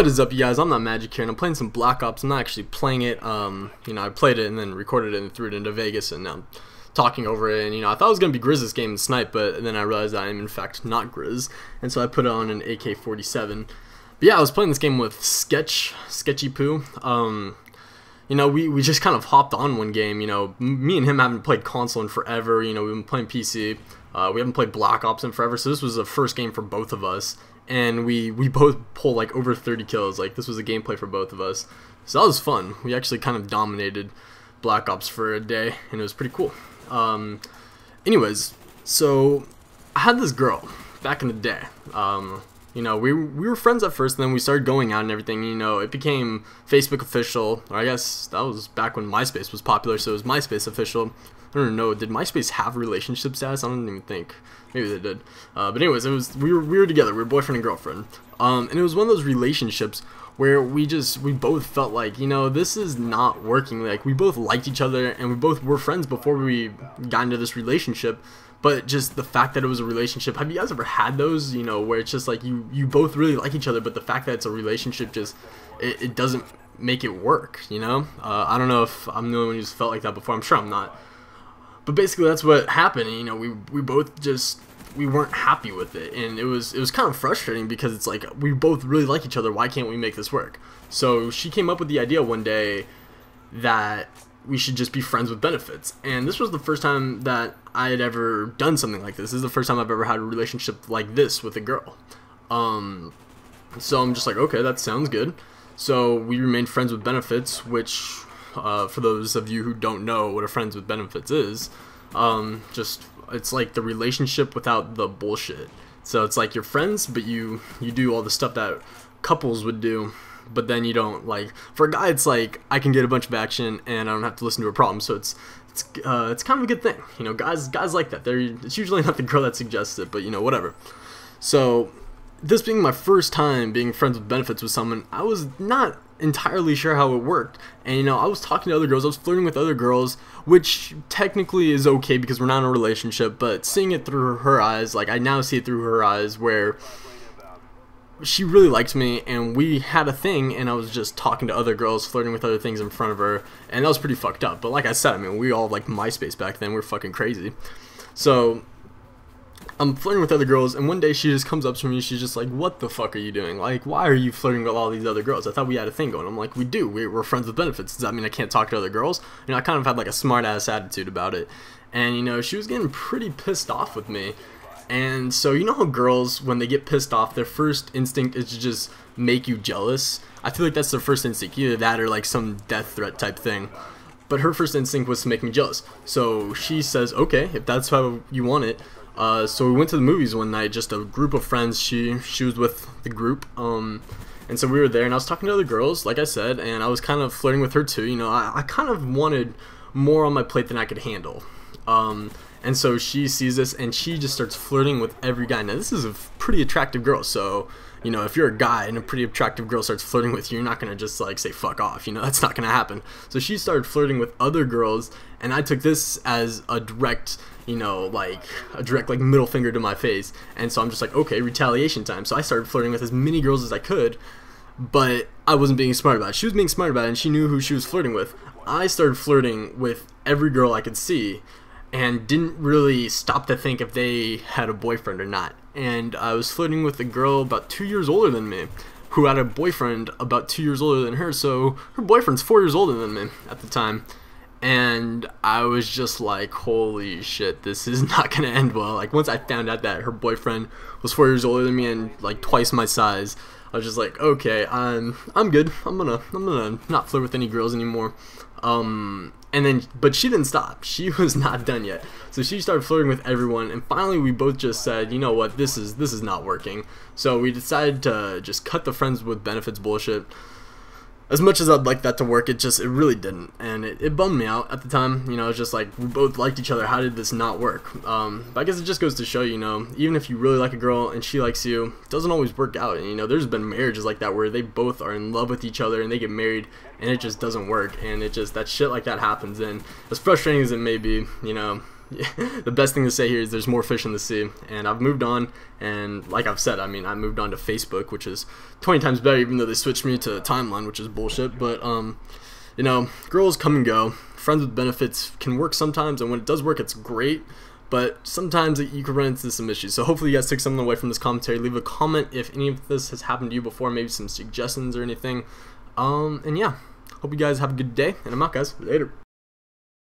What is up, you guys? I'm ImNotMagic here, and I'm playing some Black Ops. I'm not actually playing it. I played it and then recorded it and threw it into Vegas, and now I'm talking over it. And I thought it was gonna be Grizz's game and snipe, but then I realized I am in fact not Grizz, and so I put it on an AK-47. But yeah, I was playing this game with Sketchy Poo. We just kind of hopped on one game. Me and him haven't played console in forever. We've been playing PC. We haven't played Black Ops in forever, so this was the first game for both of us. And we both pulled like over 30 kills. Like, this was a gameplay for both of us, so that was fun. We actually kind of dominated Black Ops for a day, and it was pretty cool. Anyways, so I had this girl back in the day. We were friends at first, and then we started going out and everything. It became Facebook official, or I guess that was back when MySpace was popular, so it was MySpace official. I don't know, did MySpace have relationship status? I don't even think. Maybe they did. But anyways, we were together. We were boyfriend and girlfriend. And it was one of those relationships where we both felt like, this is not working. Like, we both liked each other, and we both were friends before we got into this relationship. But just the fact that it was a relationship, have you guys ever had those, where it's just like you both really like each other, but the fact that it's a relationship just, it doesn't make it work, I don't know if I'm the only one who's felt like that before. I'm sure I'm not. But basically that's what happened. We both just, we weren't happy with it, and it was kind of frustrating because it's like, we both really like each other. Why can't we make this work? So she came up with the idea one day that we should just be friends with benefits, and this was the first time that I had ever done something like this. This is the first time I've ever had a relationship like this with a girl. So I'm just like, okay, that sounds good. So we remained friends with benefits, which for those of you who don't know what a friends with benefits is, it's like the relationship without the bullshit. So it's like you're friends, but you do all the stuff that couples would do, but then you don't. Like, for a guy, it's like I can get a bunch of action and I don't have to listen to a problem. So it's kind of a good thing. Guys like that. It's usually not the girl that suggests it, but whatever. So this being my first time being friends with benefits with someone, I was not entirely sure how it worked, and I was talking to other girls, I was flirting with other girls, which technically is okay because we're not in a relationship, but seeing it through her eyes, like I now see it through her eyes, where she really liked me and we had a thing, and I was just talking to other girls, flirting with other things in front of her, and that was pretty fucked up. But like I said, we all like MySpace back then, we were fucking crazy. So I'm flirting with other girls, and one day she just comes up to me, she's just like, what the fuck are you doing? Like, why are you flirting with all these other girls? I thought we had a thing going. I'm like, we do. We're friends with benefits. Does that mean I can't talk to other girls? I kind of had like a smart-ass attitude about it. And, she was getting pretty pissed off with me. And so, how girls, when they get pissed off, their first instinct is to just make you jealous? I feel like that's their first instinct. Either that or like some death threat type thing. But her first instinct was to make me jealous. So she says, okay, if that's how you want it. So we went to the movies one night, just a group of friends. She was with the group, and so we were there, and I was talking to other girls, like I said, and I was kind of flirting with her too. I kind of wanted more on my plate than I could handle, and so she sees this, and she just starts flirting with every guy. Now, this is a pretty attractive girl, so if you're a guy and a pretty attractive girl starts flirting with you, you're not gonna just like say fuck off. That's not gonna happen. So she started flirting with other girls, and I took this as a direct like middle finger to my face, and so I'm just like, okay, retaliation time. So I started flirting with as many girls as I could, but I wasn't being smart about it. She was being smart about it, and she knew who she was flirting with. I started flirting with every girl I could see, and didn't really stop to think if they had a boyfriend or not. And I was flirting with a girl about 2 years older than me, who had a boyfriend about 2 years older than her, so her boyfriend's 4 years older than me at the time. And I was just like, holy shit, this is not gonna end well. Like, once I found out that her boyfriend was 4 years older than me and like twice my size, I was just like, okay, I'm good. I'm gonna not flirt with any girls anymore. But she didn't stop. She was not done yet. So she started flirting with everyone, and finally we both just said, you know what, this is not working. So we decided to just cut the friends with benefits bullshit. As much as I'd like that to work, it really didn't, and it bummed me out at the time. It's just like, we both liked each other, how did this not work? But I guess it just goes to show, even if you really like a girl and she likes you, it doesn't always work out. And there's been marriages like that where they both are in love with each other and they get married and it just doesn't work, and that shit like that happens. And as frustrating as it may be, the best thing to say here is there's more fish in the sea, and I've moved on. And like I've said, I mean, I moved on to Facebook, which is 20 times better, even though they switched me to Timeline, which is bullshit. But you know, girls come and go. Friends with benefits can work sometimes, and when it does work, it's great. But sometimes you can run into some issues. So hopefully you guys take something away from this commentary. Leave a comment if any of this has happened to you before, maybe some suggestions or anything. And yeah, hope you guys have a good day, and I'm out, guys. Later.